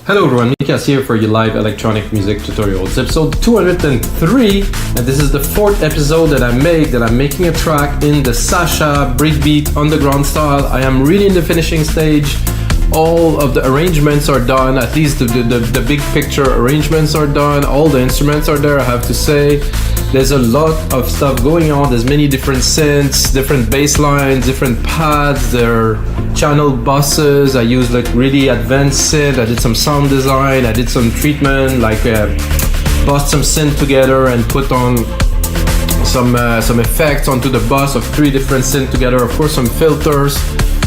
Hello everyone, Mikas here for your live electronic music tutorial. It's episode 203, and this is the fourth episode that I'm making a track in the Sasha breakbeat underground style. I am really in the finishing stage. All of the arrangements are done, at least the big picture arrangements are done. All the instruments are there, I have to say. There's a lot of stuff going on. There's many different synths, different bass lines, different pads. There are channel buses. I use like really advanced synth. I did some sound design. I did some treatment, like bust some synth together and put on some effects onto the bus of 3 different synths together. Of course, some filters,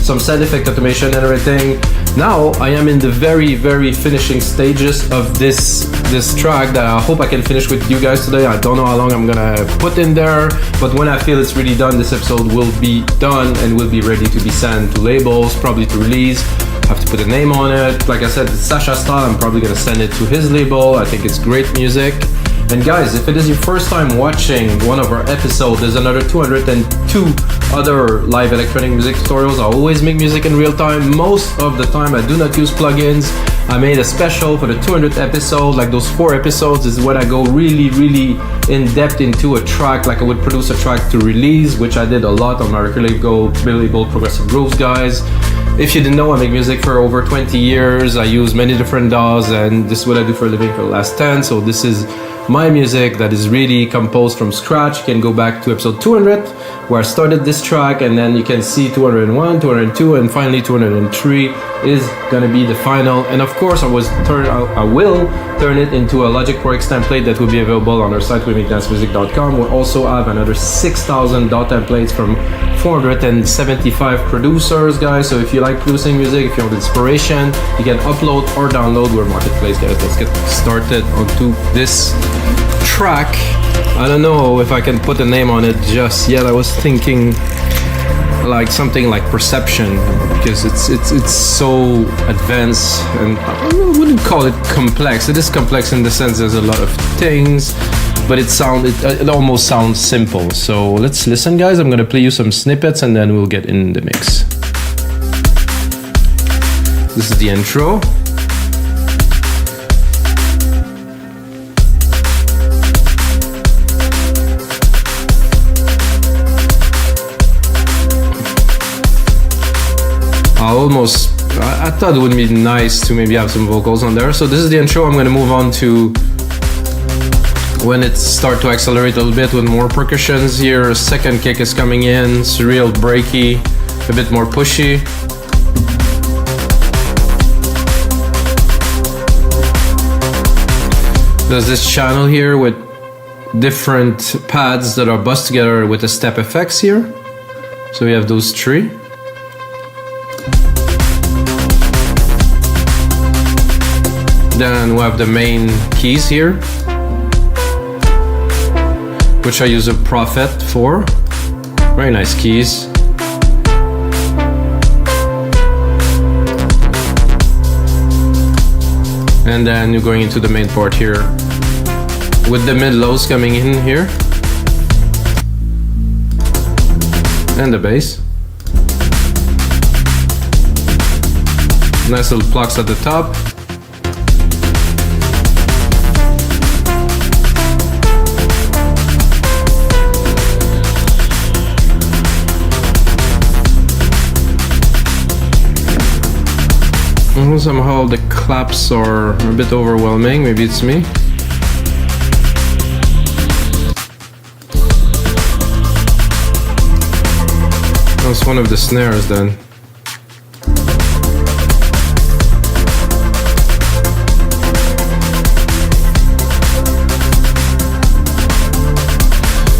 some sound effect automation and everything. Now I am in the very finishing stages of this track that I hope I can finish with you guys today. I don't know how long I'm gonna put in there, but when I feel it's really done, this episode will be done and will be ready to be sent to labels, probably to release. I have to put a name on it. Like I said, it's Sasha-Style. I'm probably gonna send it to his label. I think it's great music. And guys, if it is your first time watching one of our episodes, there's another 202 other live electronic music tutorials. I always make music in real time. Most of the time I do not use plugins. I made a special for the 200th episode. Like those 4 episodes is when I go really in depth into a track, like I would produce a track to release, which I did a lot on my record label Progressive Grooves, guys. If you didn't know, I make music for over 20 years. I use many different DAWs, and this is what I do for a living for the last 10. So this is my music that is really composed from scratch. You can go back to episode 200 where I started this track, and then you can see 201, 202, and finally 203 is gonna be the final. And of course I will turn it into a Logic Works template that will be available on our site, wemakedancemusic.com. We'll also have another 6,000 DAW templates from 475 producers, guys. So if you like producing music, if you want inspiration, you can upload or download our marketplace, guys. Let's get started onto this track. I don't know if I can put a name on it just yet. I was thinking like something like Perception, because it's so advanced, and I wouldn't call it complex. It is complex in the sense there's a lot of things, but it almost sounds simple. So let's listen, guys. I'm gonna play you some snippets and then we'll get in the mix. This is the intro. I thought it would be nice to maybe have some vocals on there. So this is the intro. I'm going to move on to when it starts to accelerate a little bit with more percussions here. A second kick is coming in. It's real breaky, a bit more pushy. There's this channel here with different pads that are bussed together with the step effects here. So we have those 3. Then we have the main keys here, which I use a Prophet for. Very nice keys. And then you're going into the main part here with the mid-lows coming in here. And the bass. Nice little plucks at the top. Somehow the claps are a bit overwhelming, maybe it's me. That's one of the snares then.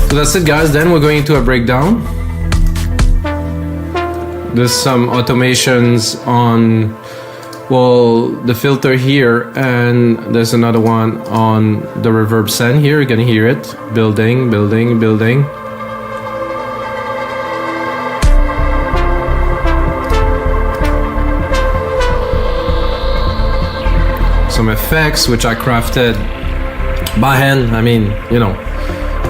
So that's it, guys. Then we're going into a breakdown. There's some automations on the filter here, and there's another one on the reverb send here. You're gonna hear it building. Some effects which I crafted by hand. I mean, you know,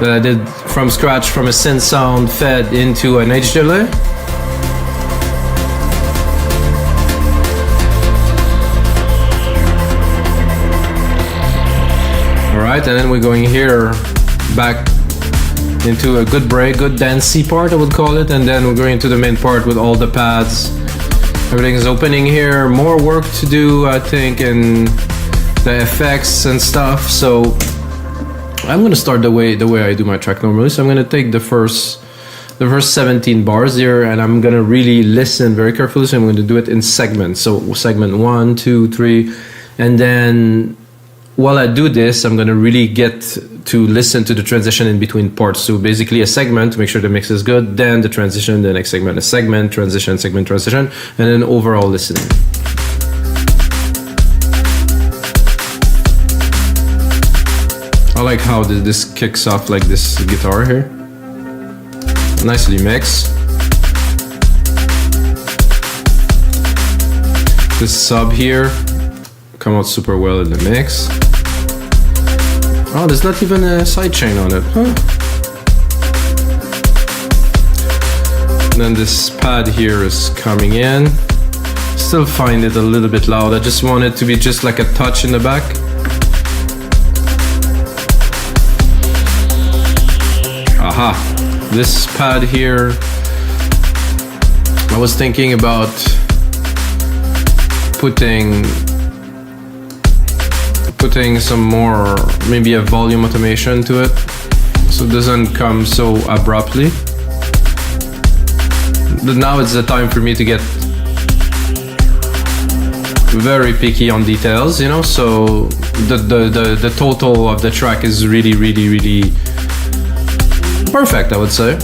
that I did from scratch from a synth sound fed into an edge delay. right? And then we're going here back into a good break, good dancey part, I would call it. And then we're going into the main part with all the pads. Everything is opening here. More work to do, I think, in the effects and stuff. So I'm gonna start the way I do my track normally. So I'm gonna take the first 17 bars here, and I'm gonna really listen very carefully. So I'm gonna do it in segments. So segment 1, 2, 3, and then while I do this, I'm gonna really get to listen to the transition in between parts. So basically a segment to make sure the mix is good, then the transition, the next segment, a segment, transition, segment, transition, and then overall listening. I like how this kicks off like this guitar here. Nicely mixed. This sub here come out super well in the mix. Oh, there's not even a sidechain on it, huh? And then this pad here is coming in. Still find it a little bit loud. I just want it to be just like a touch in the back. Aha, this pad here, I was thinking about putting some more, maybe a volume automation to it, so it doesn't come so abruptly. But now it's the time for me to get very picky on details, you know, so the total of the track is really perfect, I would say.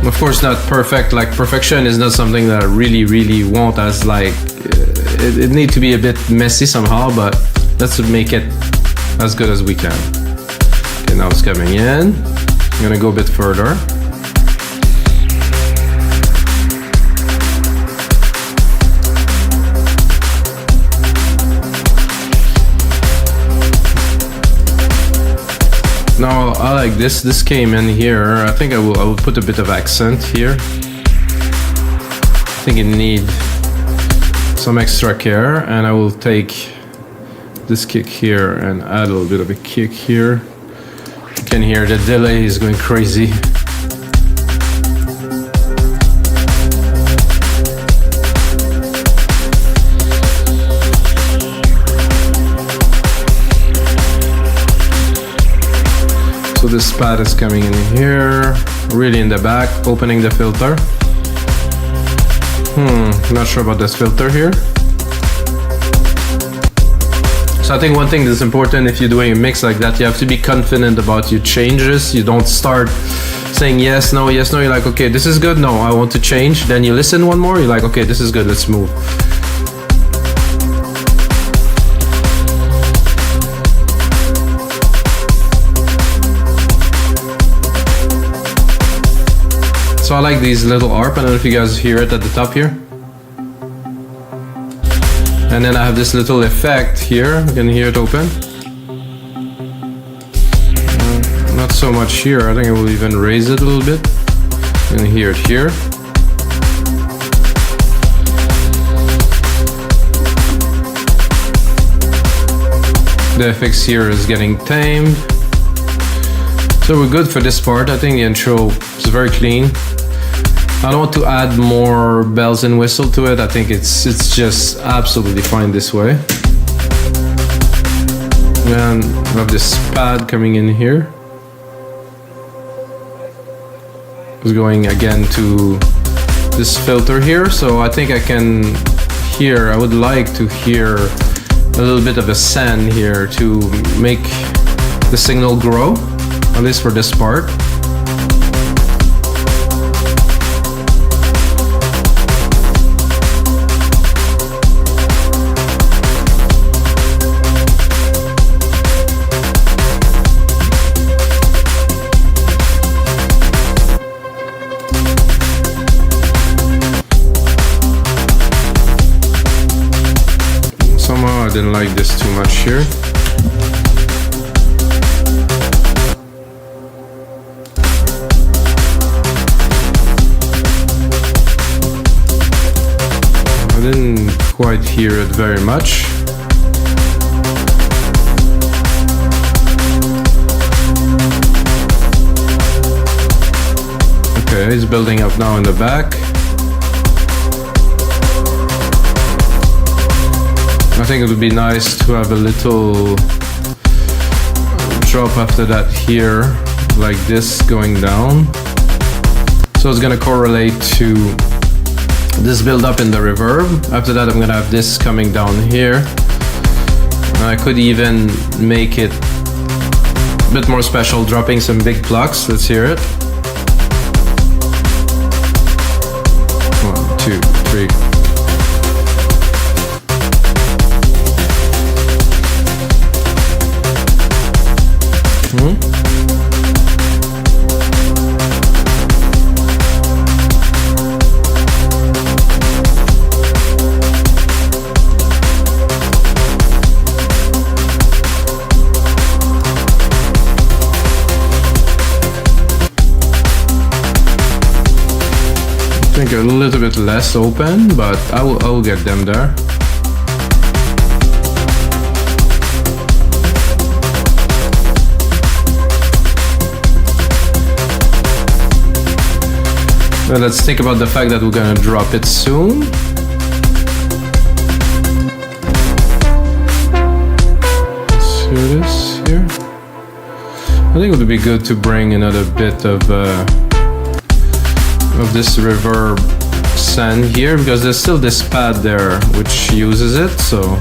Of course not perfect, like perfection is not something that I really want, as like it needs to be a bit messy somehow, but let's make it as good as we can. Okay, now it's coming in. I'm gonna go a bit further. Now I like this. This came in here. I think I will put a bit of accent here. I think it needs some extra care, and I will take this kick here and add a little bit of a kick here. You can hear the delay is going crazy. So this pad is coming in here, really in the back, opening the filter. Not sure about this filter here. So I think one thing that's important if you're doing a mix like that, you have to be confident about your changes. You don't start saying yes, no, yes, no. You're like, okay, this is good. No, I want to change. Then you listen one more. You're like, okay, this is good. Let's move. So I like these little ARP. I don't know if you guys hear it at the top here. And then I have this little effect here. You can hear it open. Not so much here. I think I will even raise it a little bit. You can hear it here. The FX here is getting tamed. So we're good for this part. I think the intro is very clean. I don't want to add more bells and whistle to it. I think it's just absolutely fine this way. And I have this pad coming in here. It's going again to this filter here. So I think I can hear, I would like to hear a little bit of a send here to make the signal grow, at least for this part. Somehow I didn't like this too much here. I didn't quite hear it very much. Okay, it's building up now in the back. I think it would be nice to have a little drop after that here, like this going down. So it's gonna correlate to this build up in the reverb. After that, I'm gonna have this coming down here. I could even make it a bit more special, dropping some big plucks. Let's hear it. 1, 2, 3. I think a little bit less open, but I'll get them there. Well, let's think about the fact that we're gonna drop it soon. Let's hear this here. I think it would be good to bring another bit of this reverb send here, because there's still this pad there which uses it, so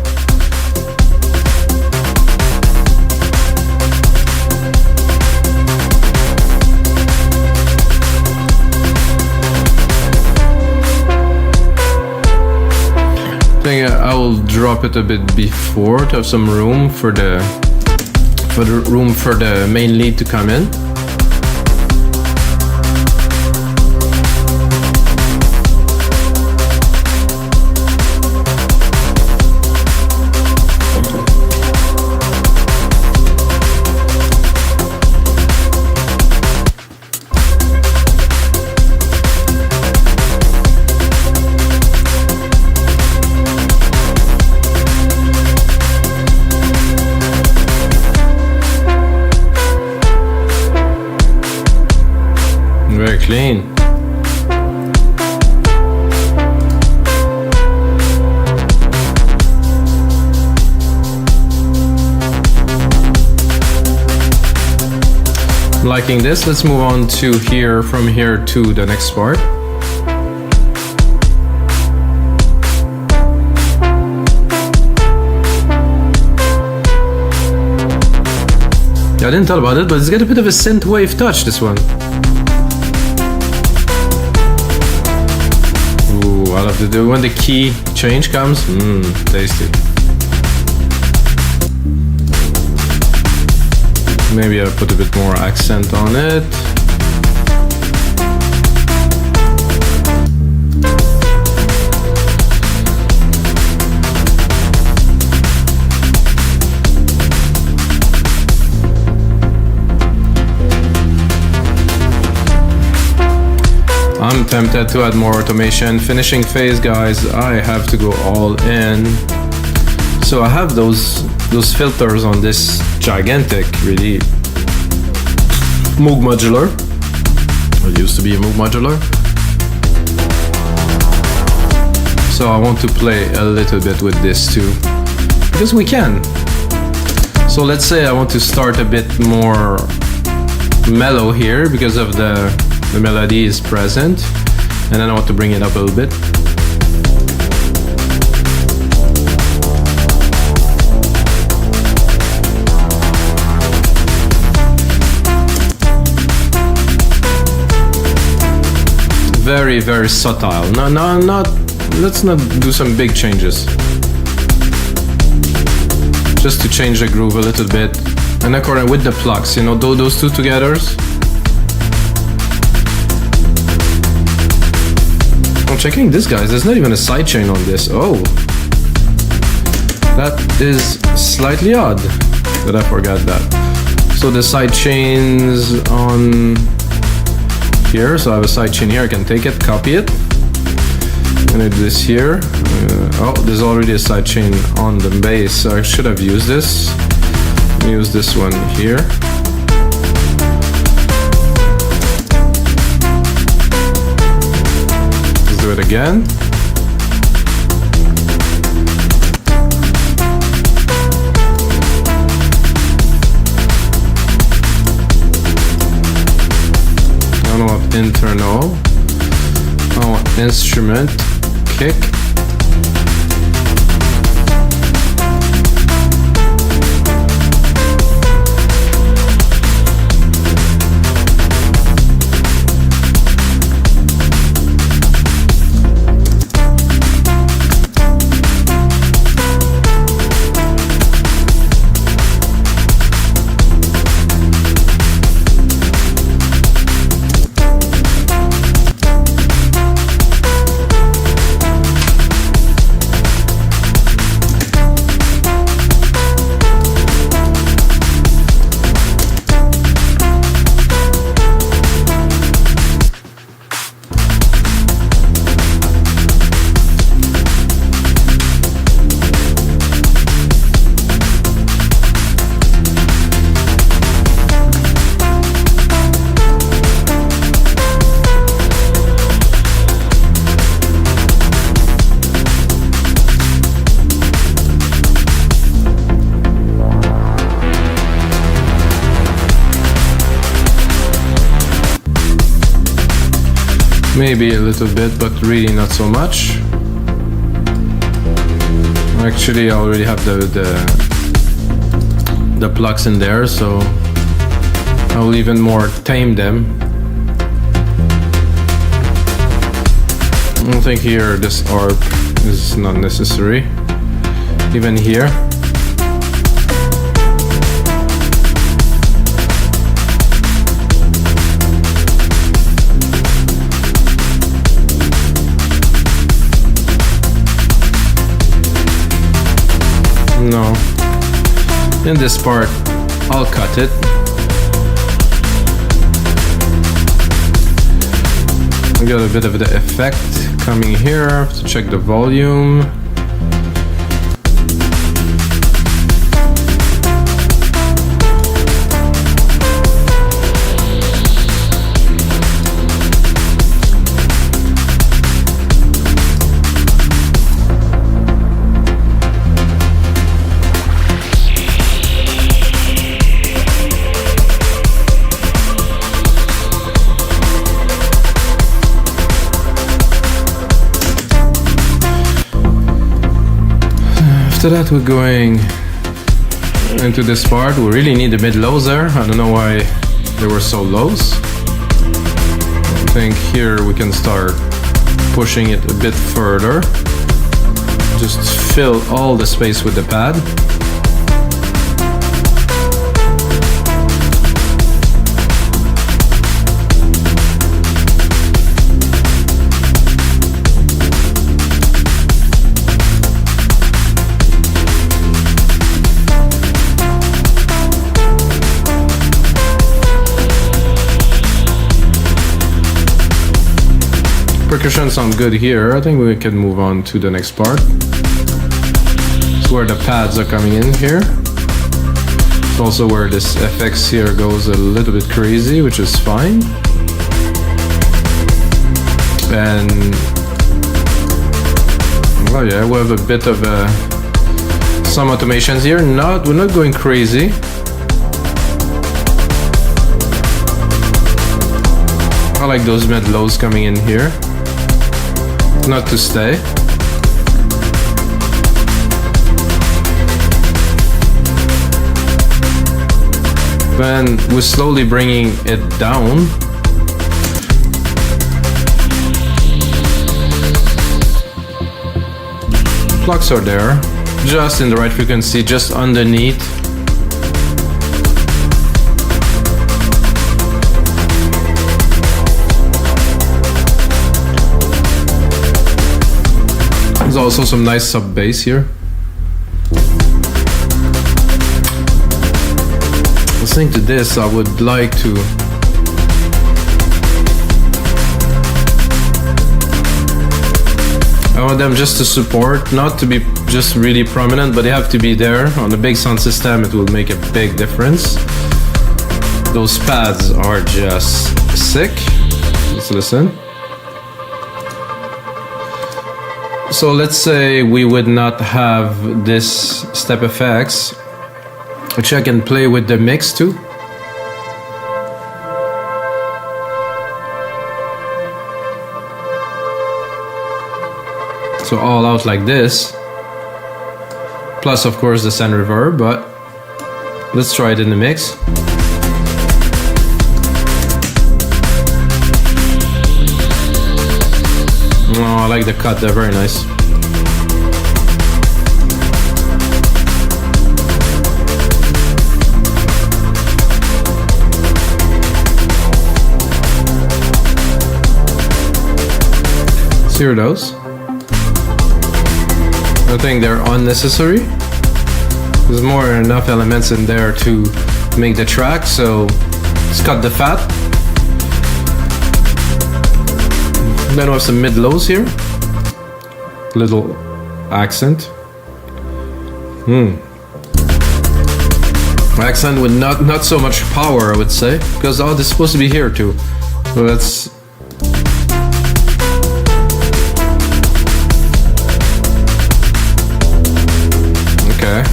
I think I will drop it a bit before to have some room for the main lead to come in. Very clean. I'm liking this. Let's move on to here, from here to the next part. I didn't thought about it, but it's got a bit of a synthwave touch, this one. I'll have to do when the key change comes. Tasty. Maybe I'll put a bit more accent on it. I'm tempted to add more automation. Finishing phase, guys, I have to go all in. So I have those filters on this gigantic, really Moog modular. It used to be a Moog modular. So I want to play a little bit with this too, because we can. So let's say I want to start a bit more mellow here because of the melody is present, and then I want to bring it up a little bit. Very, very subtle. Let's not do some big changes. Just to change the groove a little bit, and according with the plucks, you know, those two together. I'm checking this, guys. There's not even a sidechain on this. Oh, that is slightly odd that I forgot that. So the sidechains on here. So I have a sidechain here. I can take it, copy it, and I do this here. Oh, there's already a sidechain on the bass. So I should have used this. Use this one here. Do it again. I don't want internal. I want instrument, kick. Maybe a little bit, but really not so much. Actually, I already have the plugs in there, so I will even more tame them. I think here this arp is not necessary. Even here. No. In this part, I'll cut it. We got a bit of the effect coming here to check the volume. After that, we're going into this part. We really need the mid-lows there. I don't know why they were so lows. I think here we can start pushing it a bit further. Just fill all the space with the pad. Percussion sounds good here. I think we can move on to the next part. It's where the pads are coming in here. It's also where this FX here goes a little bit crazy, which is fine. And oh yeah, we have a bit of some automations here. We're not going crazy. I like those mid lows coming in here. Not to stay. Then we're slowly bringing it down. Plugs are there, just in the right frequency, just underneath. There's also some nice sub bass here. Listening to this, I would like to I want them just to support, not to be just really prominent, but they have to be there. On the big sound system, it will make a big difference. Those pads are just sick. Let's listen. So let's say we would not have this step effects, which I can play with the mix too. So all out like this, plus of course the send reverb, but let's try it in the mix. Oh, I like the cut, they're very nice. Hear those. I think they're unnecessary. There's more than enough elements in there to make the track, so let's cut the fat. Then we have some mid-lows here. Little accent. Accent with not so much power, I would say, because this is supposed to be here too. So let's. Okay.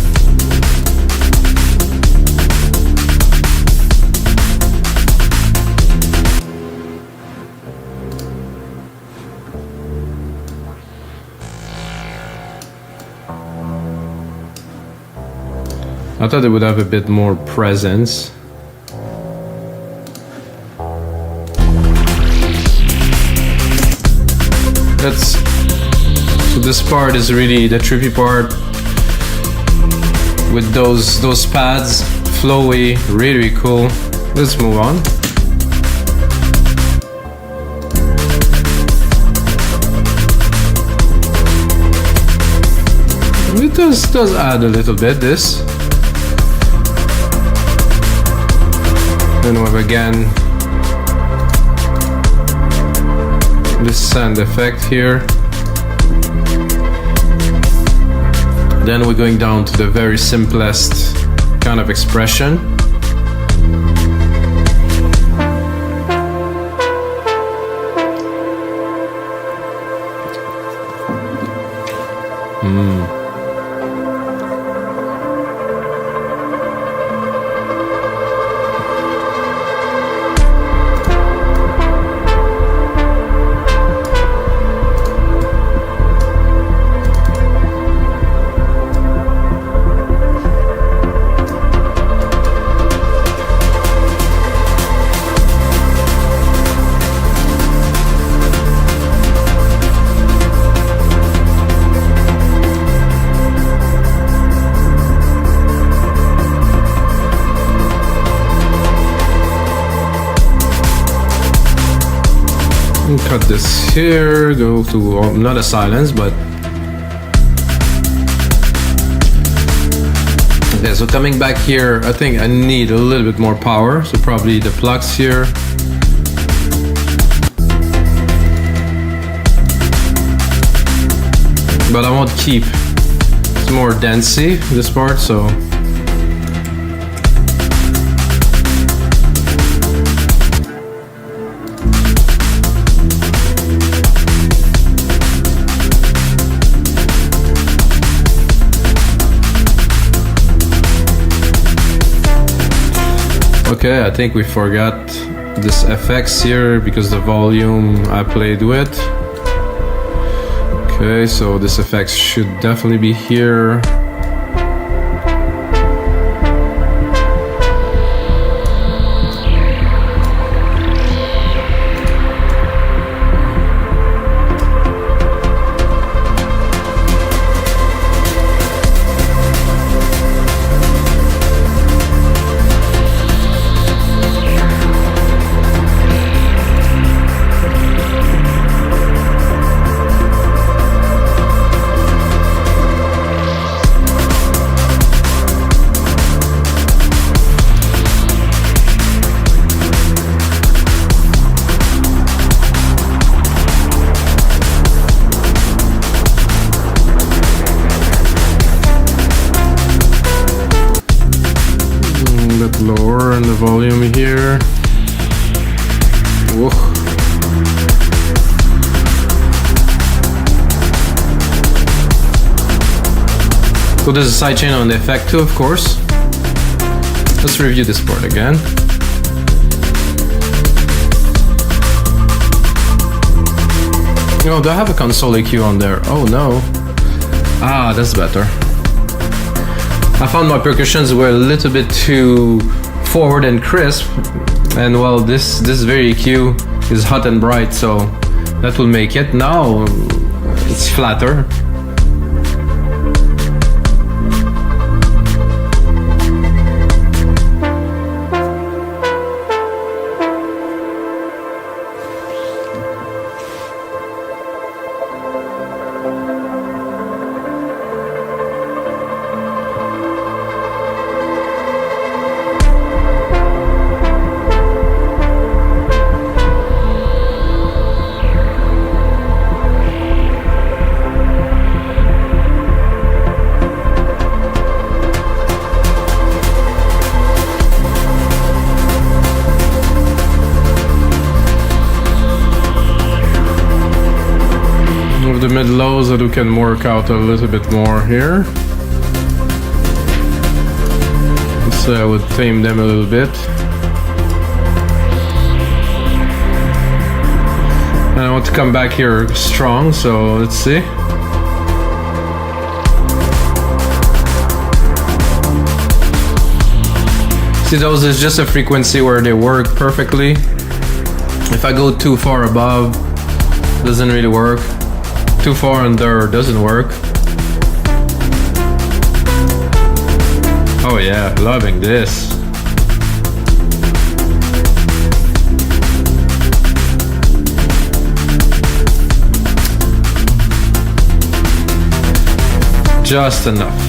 I thought it would have a bit more presence. So this part is really the trippy part with those pads, flowy, really cool. Let's move on. It does add a little bit, this. Then we have again this sand effect here. Then we're going down to the very simplest kind of expression. Cut this here, go to not a silence, but okay. So coming back here, I think I need a little bit more power, so probably the plucks here. But I won't keep. It's more dancey, this part, so. Okay, I think we forgot this FX here because the volume I played with. Okay, so this FX should definitely be here. Lower in the volume here. Whoa. So there's a sidechain on the effect too, of course. Let's review this part again. Oh, do I have a console EQ on there? Oh no. Ah, that's better. I found my percussions were a little bit too forward and crisp, and well, this very EQ is hot and bright, so that will make it. Now it's flatter. The mid-lows that we can work out a little bit more here. So I would tame them a little bit. And I want to come back here strong, so let's see. See, those is just a frequency where they work perfectly. If I go too far above, it doesn't really work. Too far under doesn't work. Oh yeah, loving this. Just enough.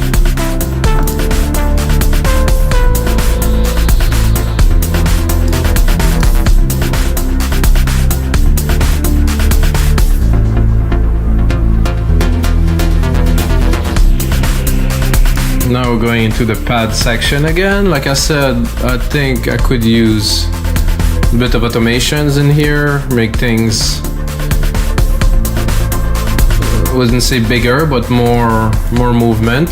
Now we're going into the pad section again. Like I said, I think I could use a bit of automations in here, make things, I wouldn't say bigger, but more movement.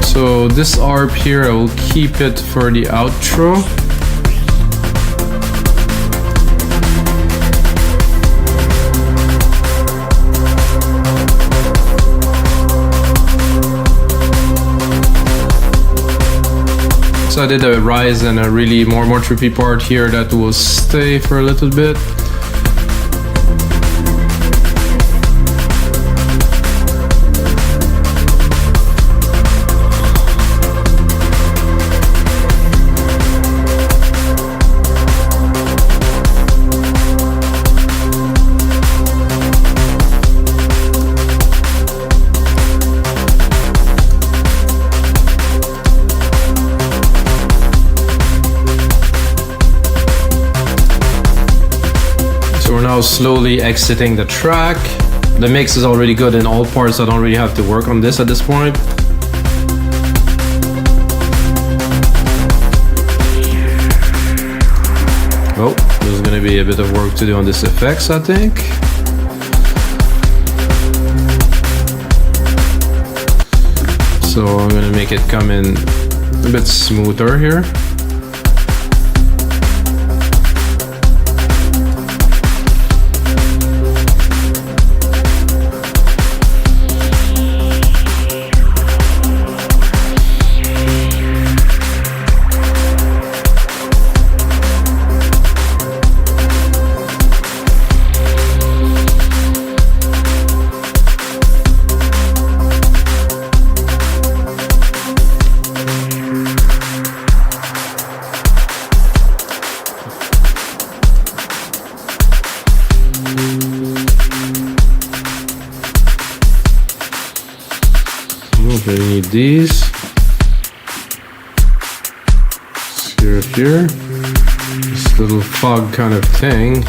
So this ARP here, I will keep it for the outro. So I did a rise and a really more trippy part here that will stay for a little bit. Now slowly exiting the track. The mix is already good in all parts. I don't really have to work on this at this point. Oh, there's gonna be a bit of work to do on this effects, I think. So I'm gonna make it come in a bit smoother here. I need these. Here. This little fog kind of thing.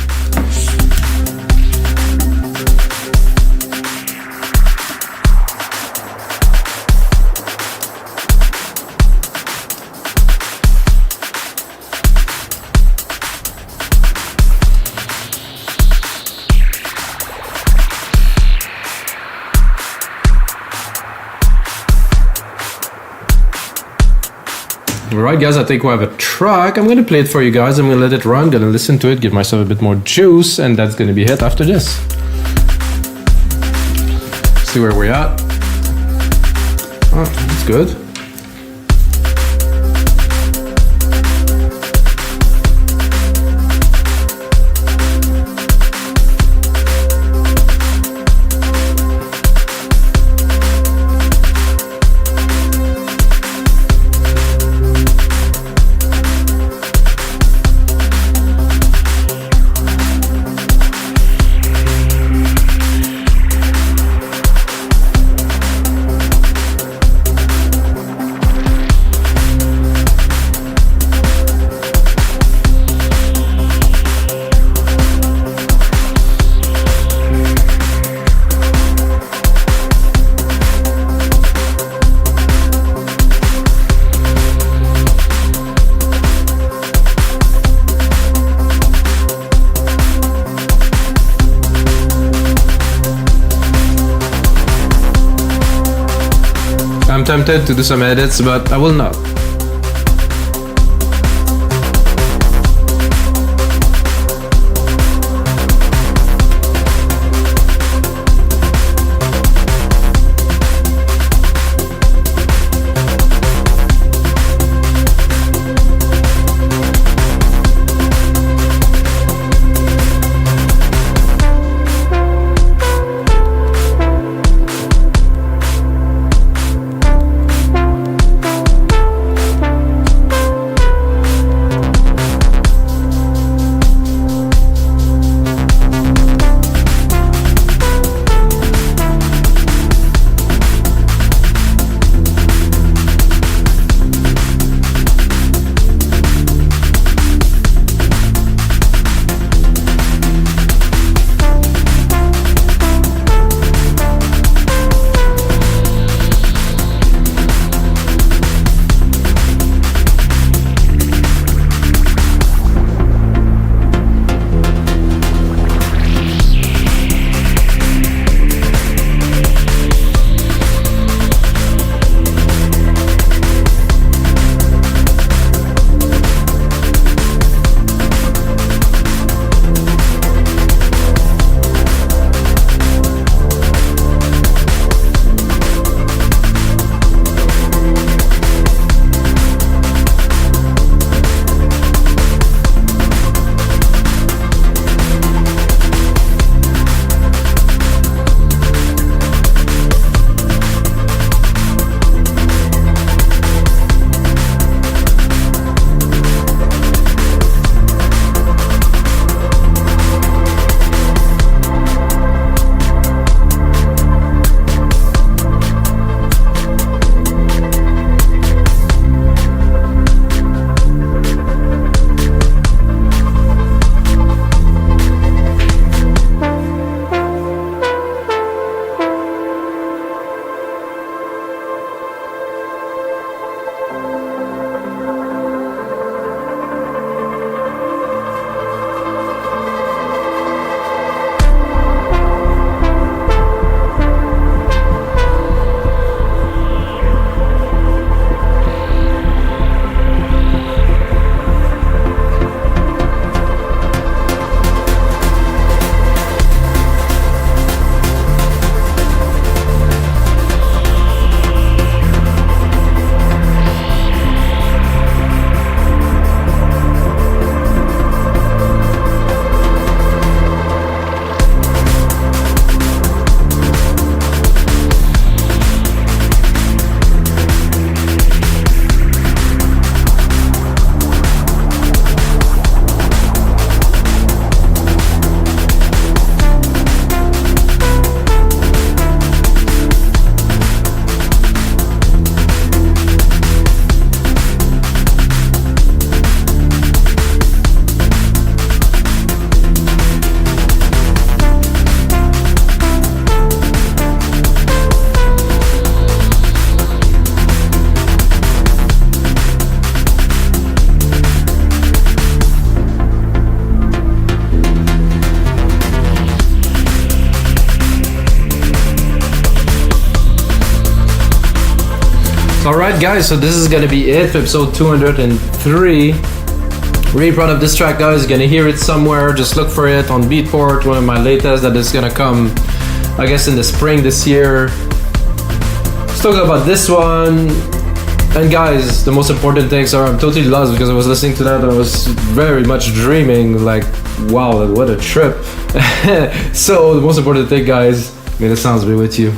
Alright guys, I think we have a track. I'm gonna play it for you guys. I'm gonna let it run, gonna listen to it, give myself a bit more juice, and that's gonna be it after this. See where we're at. Oh, that's good. I'm tempted to do some edits, but I will not. Alright guys, so this is gonna be it for episode 203. Really proud of this track, guys. You're gonna hear it somewhere. Just look for it on Beatport, one of my latest that is gonna come, I guess, in the spring this year. Let's talk about this one. And guys, the most important thing, sorry, I'm totally lost because I was listening to that and I was very much dreaming, like, wow, what a trip. So the most important thing, guys, may the sounds be with you.